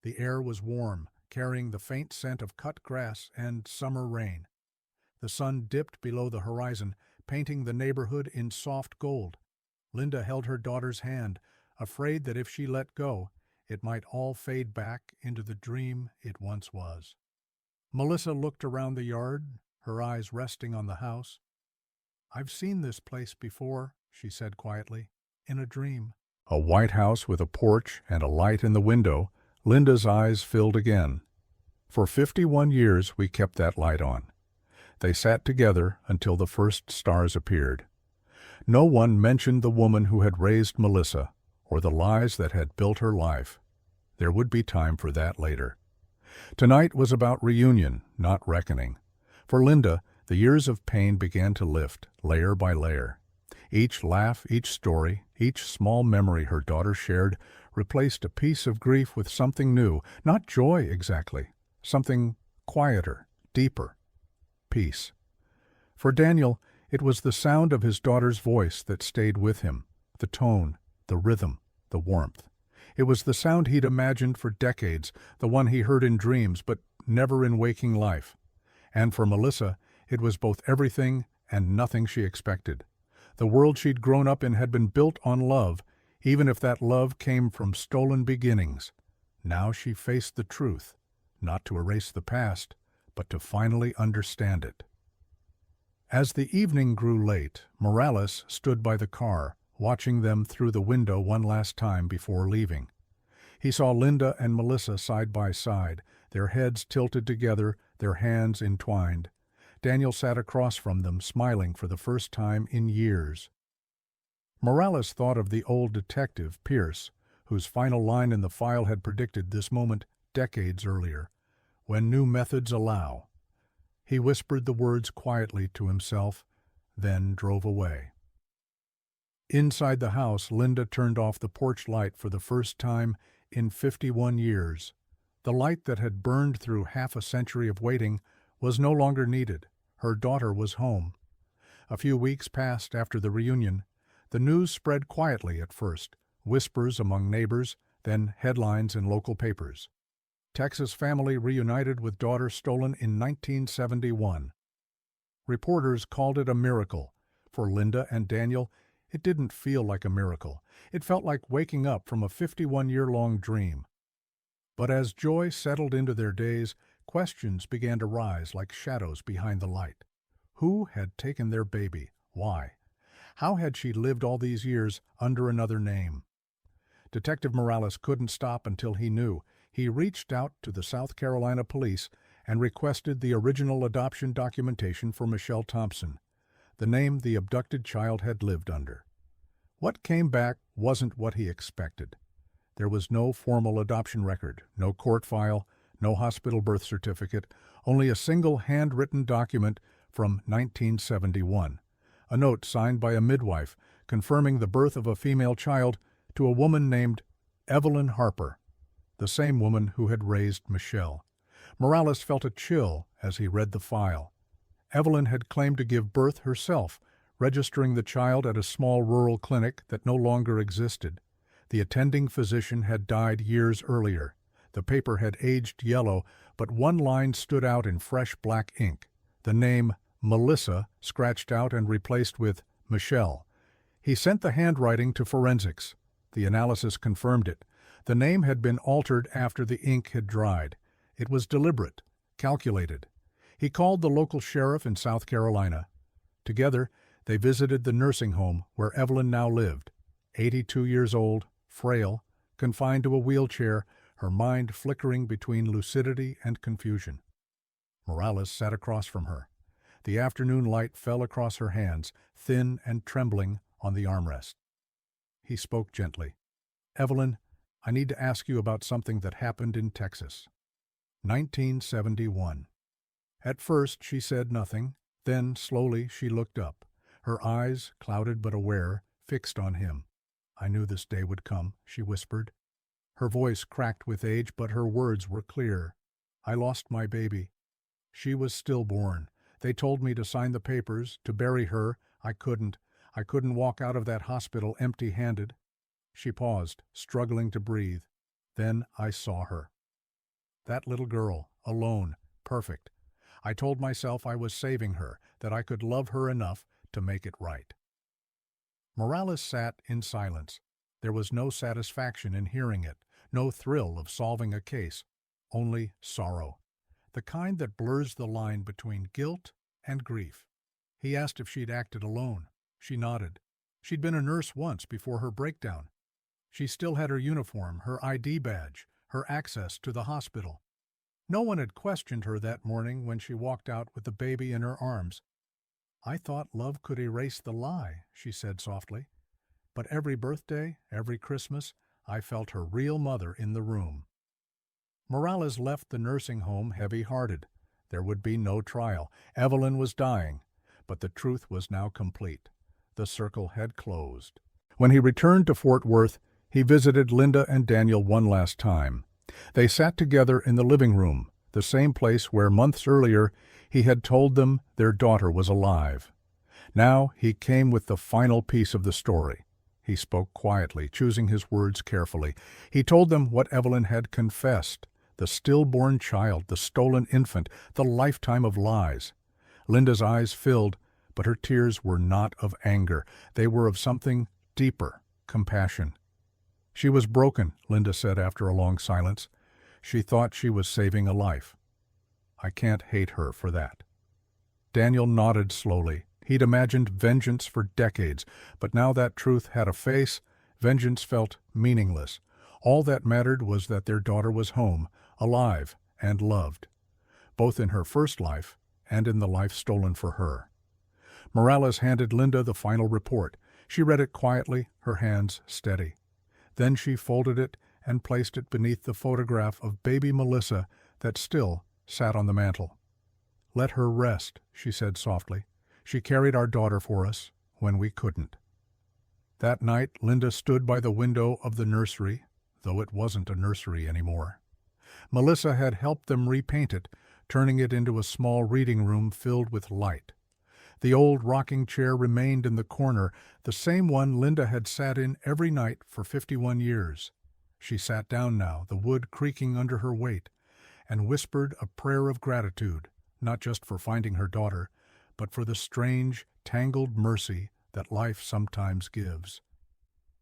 The air was warm, carrying the faint scent of cut grass and summer rain. The sun dipped below the horizon, painting the neighborhood in soft gold. Linda held her daughter's hand, afraid that if she let go, it might all fade back into the dream it once was. Melissa looked around the yard, her eyes resting on the house. "I've seen this place before," she said quietly, "in a dream." A white house with a porch and a light in the window. Linda's eyes filled again. "For 51 years we kept that light on." They sat together until the first stars appeared. No one mentioned the woman who had raised Melissa, or the lies that had built her life. There would be time for that later. Tonight was about reunion, not reckoning. For Linda, the years of pain began to lift, layer by layer. Each laugh, each story, each small memory her daughter shared replaced a piece of grief with something new, not joy exactly, something quieter, deeper. Peace. For Daniel, it was the sound of his daughter's voice that stayed with him, the tone, the rhythm, the warmth. It was the sound he'd imagined for decades, the one he heard in dreams, but never in waking life. And for Melissa, it was both everything and nothing she expected. The world she'd grown up in had been built on love, even if that love came from stolen beginnings. Now she faced the truth, not to erase the past, but to finally understand it. As the evening grew late, Morales stood by the car, watching them through the window one last time before leaving. He saw Linda and Melissa side by side, their heads tilted together, their hands entwined. Daniel sat across from them, smiling for the first time in years. Morales thought of the old detective, Pierce, whose final line in the file had predicted this moment decades earlier. "When new methods allow." He whispered the words quietly to himself, then drove away. Inside the house, Linda turned off the porch light for the first time in 51 years. The light that had burned through half a century of waiting was no longer needed. Her daughter was home. A few weeks passed after the reunion. The news spread quietly at first, whispers among neighbors, then headlines in local papers. Texas family reunited with daughter stolen in 1971. Reporters called it a miracle. For Linda and Daniel, it didn't feel like a miracle. It felt like waking up from a 51-year-long dream. But as joy settled into their days, questions began to rise like shadows behind the light. Who had taken their baby? Why? How had she lived all these years under another name? Detective Morales couldn't stop until he knew. He reached out to the South Carolina police and requested the original adoption documentation for Michelle Thompson, the name the abducted child had lived under. What came back wasn't what he expected. There was no formal adoption record, no court file, no hospital birth certificate, only a single handwritten document from 1971, a note signed by a midwife confirming the birth of a female child to a woman named Evelyn Harper, the same woman who had raised Michelle. Morales felt a chill as he read the file. Evelyn had claimed to give birth herself, registering the child at a small rural clinic that no longer existed. The attending physician had died years earlier. The paper had aged yellow, but one line stood out in fresh black ink. The name Melissa scratched out and replaced with Michelle. He sent the handwriting to forensics. The analysis confirmed it. The name had been altered after the ink had dried. It was deliberate, calculated. He called the local sheriff in South Carolina. Together, they visited the nursing home where Evelyn now lived. 82 years old, frail, confined to a wheelchair, her mind flickering between lucidity and confusion. Morales sat across from her. The afternoon light fell across her hands, thin and trembling on the armrest. He spoke gently. "Evelyn, I need to ask you about something that happened in Texas." 1971. At first she said nothing, then slowly she looked up, her eyes, clouded but aware, fixed on him. "I knew this day would come," she whispered. Her voice cracked with age, but her words were clear. "I lost my baby. She was stillborn. They told me to sign the papers, to bury her. I couldn't. I couldn't walk out of that hospital empty-handed." She paused, struggling to breathe. "Then I saw her. That little girl, alone, perfect. I told myself I was saving her, that I could love her enough to make it right." Morales sat in silence. There was no satisfaction in hearing it, no thrill of solving a case, only sorrow, the kind that blurs the line between guilt and grief. He asked if she'd acted alone. She nodded. She'd been a nurse once before her breakdown. She still had her uniform, her ID badge, her access to the hospital. No one had questioned her that morning when she walked out with the baby in her arms. "I thought love could erase the lie," she said softly. "But every birthday, every Christmas, I felt her real mother in the room." Morales left the nursing home heavy-hearted. There would be no trial. Evelyn was dying, but the truth was now complete. The circle had closed. When he returned to Fort Worth, he visited Linda and Daniel one last time. They sat together in the living room, the same place where months earlier he had told them their daughter was alive. Now he came with the final piece of the story. He spoke quietly, choosing his words carefully. He told them what Evelyn had confessed: the stillborn child, the stolen infant, the lifetime of lies. Linda's eyes filled, but her tears were not of anger. They were of something deeper, compassion. "She was broken," Linda said after a long silence. "She thought she was saving a life. I can't hate her for that." Daniel nodded slowly. He'd imagined vengeance for decades, but now that truth had a face. Vengeance felt meaningless. All that mattered was that their daughter was home, alive and loved, both in her first life and in the life stolen for her. Morales handed Linda the final report. She read it quietly, her hands steady. Then she folded it and placed it beneath the photograph of baby Melissa that still sat on the mantel. "Let her rest," she said softly. "She carried our daughter for us when we couldn't." That night, Linda stood by the window of the nursery, though it wasn't a nursery anymore. Melissa had helped them repaint it, turning it into a small reading room filled with light. The old rocking chair remained in the corner, the same one Linda had sat in every night for 51 years. She sat down now, the wood creaking under her weight, and whispered a prayer of gratitude, not just for finding her daughter, but for the strange, tangled mercy that life sometimes gives.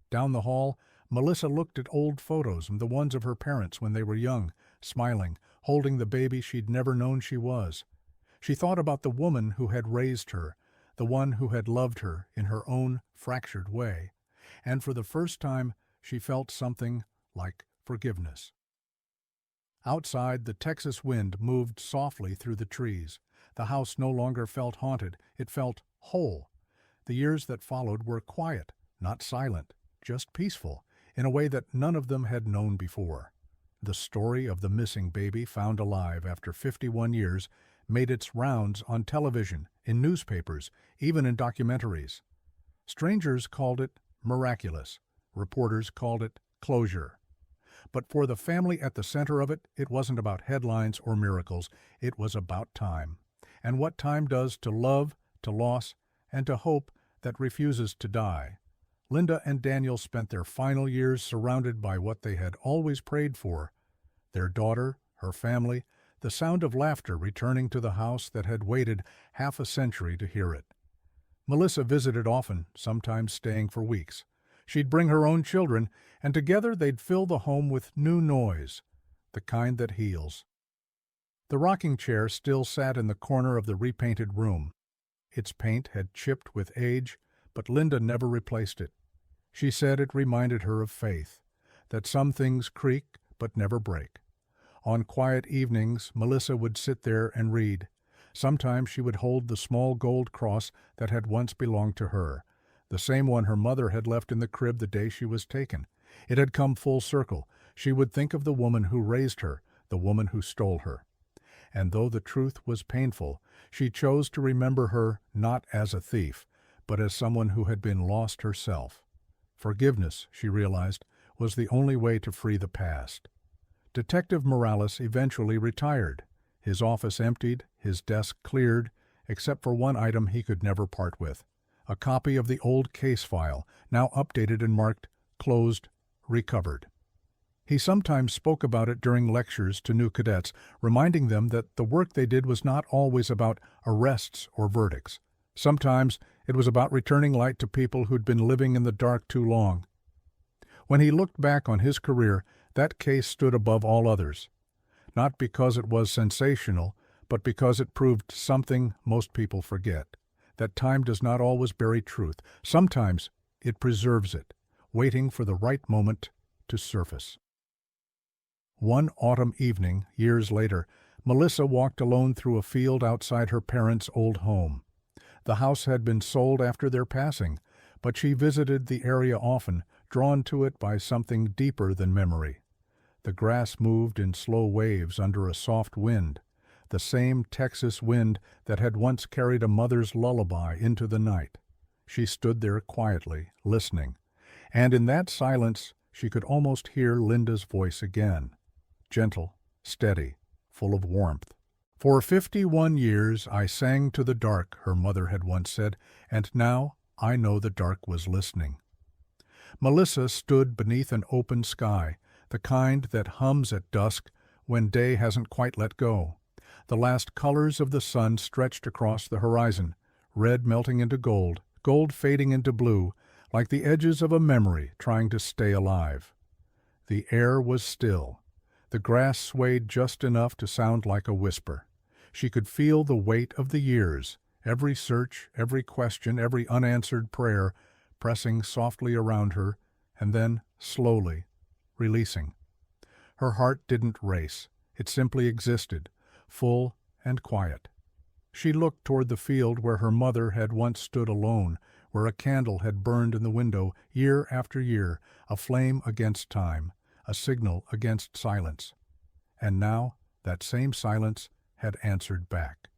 Down the hall, Melissa looked at old photos and the ones of her parents when they were young, smiling, holding the baby she'd never known she was. She thought about the woman who had raised her, the one who had loved her in her own fractured way, and for the first time she felt something like forgiveness. Outside, the Texas wind moved softly through the trees. The house no longer felt haunted, it felt whole. The years that followed were quiet, not silent, just peaceful, in a way that none of them had known before. The story of the missing baby found alive after 51 years made its rounds on television, in newspapers, even in documentaries. Strangers called it miraculous. Reporters called it closure. But for the family at the center of it, it wasn't about headlines or miracles. It was about time. And what time does to love, to loss, and to hope that refuses to die. Linda and Daniel spent their final years surrounded by what they had always prayed for: their daughter, her family, the sound of laughter returning to the house that had waited half a century to hear it. Melissa visited often, sometimes staying for weeks. She'd bring her own children, and together they'd fill the home with new noise, the kind that heals. The rocking chair still sat in the corner of the repainted room. Its paint had chipped with age, but Linda never replaced it. She said it reminded her of faith, that some things creak but never break. On quiet evenings, Melissa would sit there and read. Sometimes she would hold the small gold cross that had once belonged to her, the same one her mother had left in the crib the day she was taken. It had come full circle. She would think of the woman who raised her, the woman who stole her. And though the truth was painful, she chose to remember her not as a thief, but as someone who had been lost herself. Forgiveness, she realized, was the only way to free the past. Detective Morales eventually retired. His office emptied, his desk cleared, except for one item he could never part with: a copy of the old case file, now updated and marked "Closed, Recovered." He sometimes spoke about it during lectures to new cadets, reminding them that the work they did was not always about arrests or verdicts. Sometimes it was about returning light to people who'd been living in the dark too long. When he looked back on his career, that case stood above all others. Not because it was sensational, but because it proved something most people forget: that time does not always bury truth. Sometimes it preserves it, waiting for the right moment to surface. One autumn evening, years later, Melissa walked alone through a field outside her parents' old home. The house had been sold after their passing, but she visited the area often, drawn to it by something deeper than memory. The grass moved in slow waves under a soft wind, the same Texas wind that had once carried a mother's lullaby into the night. She stood there quietly, listening, and in that silence she could almost hear Linda's voice again. Gentle, steady, full of warmth. "For 51 years I sang to the dark," her mother had once said, "and now I know the dark was listening." Melissa stood beneath an open sky, the kind that hums at dusk when day hasn't quite let go. The last colors of the sun stretched across the horizon, red melting into gold, gold fading into blue, like the edges of a memory trying to stay alive. The air was still. The grass swayed just enough to sound like a whisper. She could feel the weight of the years, every search, every question, every unanswered prayer, pressing softly around her, and then, slowly, releasing. Her heart didn't race. It simply existed, full and quiet. She looked toward the field where her mother had once stood alone, where a candle had burned in the window year after year, a flame against time, a signal against silence. And now that same silence had answered back.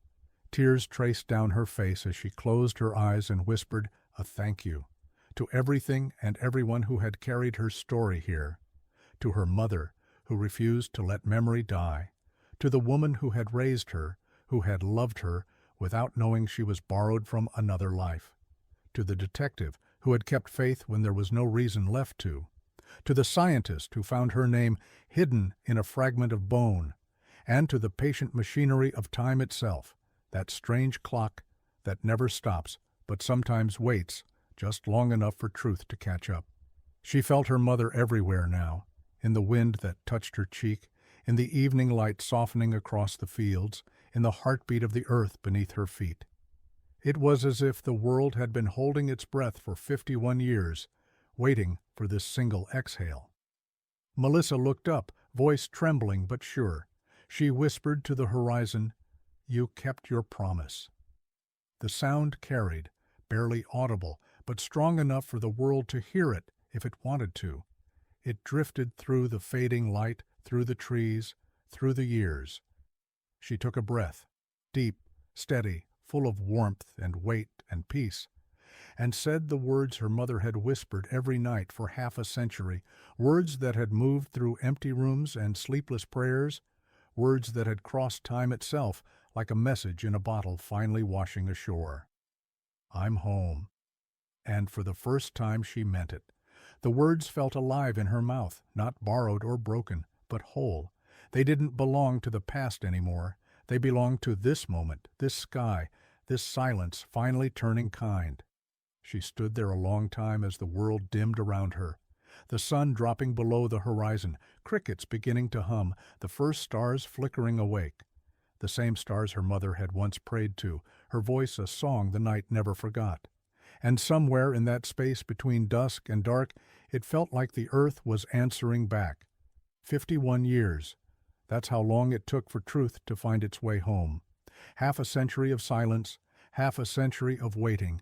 Tears traced down her face as she closed her eyes and whispered a thank you to everything and everyone who had carried her story here, to her mother, who refused to let memory die, to the woman who had raised her, who had loved her without knowing she was borrowed from another life, to the detective who had kept faith when there was no reason left to the scientist who found her name hidden in a fragment of bone, and to the patient machinery of time itself, that strange clock that never stops but sometimes waits just long enough for truth to catch up. She felt her mother everywhere now, in the wind that touched her cheek, in the evening light softening across the fields, in the heartbeat of the earth beneath her feet. It was as if the world had been holding its breath for 51 years, waiting for this single exhale. Melissa looked up, voice trembling but sure. She whispered to the horizon, "You kept your promise." The sound carried, barely audible, but strong enough for the world to hear it if it wanted to. It drifted through the fading light, through the trees, through the years. She took a breath, deep, steady, full of warmth and weight and peace, and said the words her mother had whispered every night for half a century, words that had moved through empty rooms and sleepless prayers, words that had crossed time itself like a message in a bottle finally washing ashore. "I'm home." And for the first time she meant it. The words felt alive in her mouth, not borrowed or broken, but whole. They didn't belong to the past anymore. They belonged to this moment, this sky, this silence finally turning kind. She stood there a long time as the world dimmed around her. The sun dropping below the horizon, crickets beginning to hum, the first stars flickering awake. The same stars her mother had once prayed to, her voice a song the night never forgot. And somewhere in that space between dusk and dark, it felt like the earth was answering back. 51 years. That's how long it took for truth to find its way home. Half a century of silence, half a century of waiting.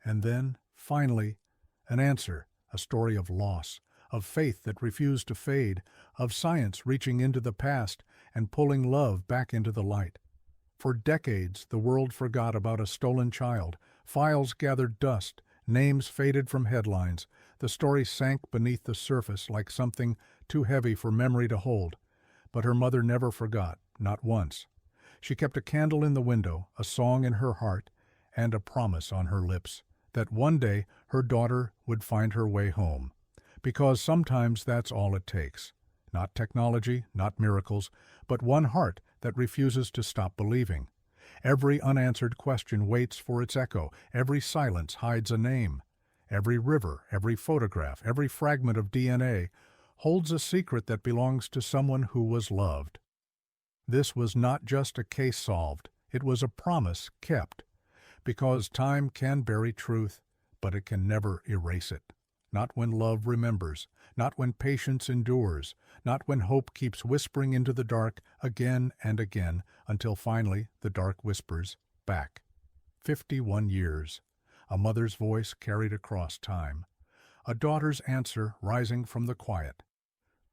And then, finally, an answer, a story of loss, of faith that refused to fade, of science reaching into the past and pulling love back into the light. For decades, the world forgot about a stolen child. Files gathered dust, names faded from headlines. The story sank beneath the surface like something too heavy for memory to hold. But her mother never forgot, not once. She kept a candle in the window, a song in her heart, and a promise on her lips that one day her daughter would find her way home. Because sometimes that's all it takes. Not technology, not miracles, but one heart that refuses to stop believing. Every unanswered question waits for its echo. Every silence hides a name. Every river, every photograph, every fragment of DNA holds a secret that belongs to someone who was loved. This was not just a case solved, it was a promise kept. Because time can bury truth, but it can never erase it. Not when love remembers, not when patience endures, not when hope keeps whispering into the dark again and again, until finally the dark whispers back. 51 years. A mother's voice carried across time. A daughter's answer rising from the quiet.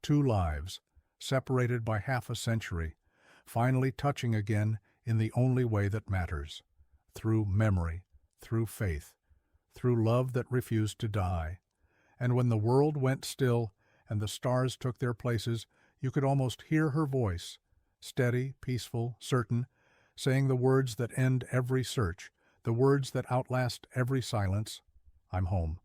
2 lives, separated by half a century, finally touching again in the only way that matters. Through memory, through faith, through love that refused to die. And when the world went still and the stars took their places, you could almost hear her voice, steady, peaceful, certain, saying the words that end every search, the words that outlast every silence. I'm home.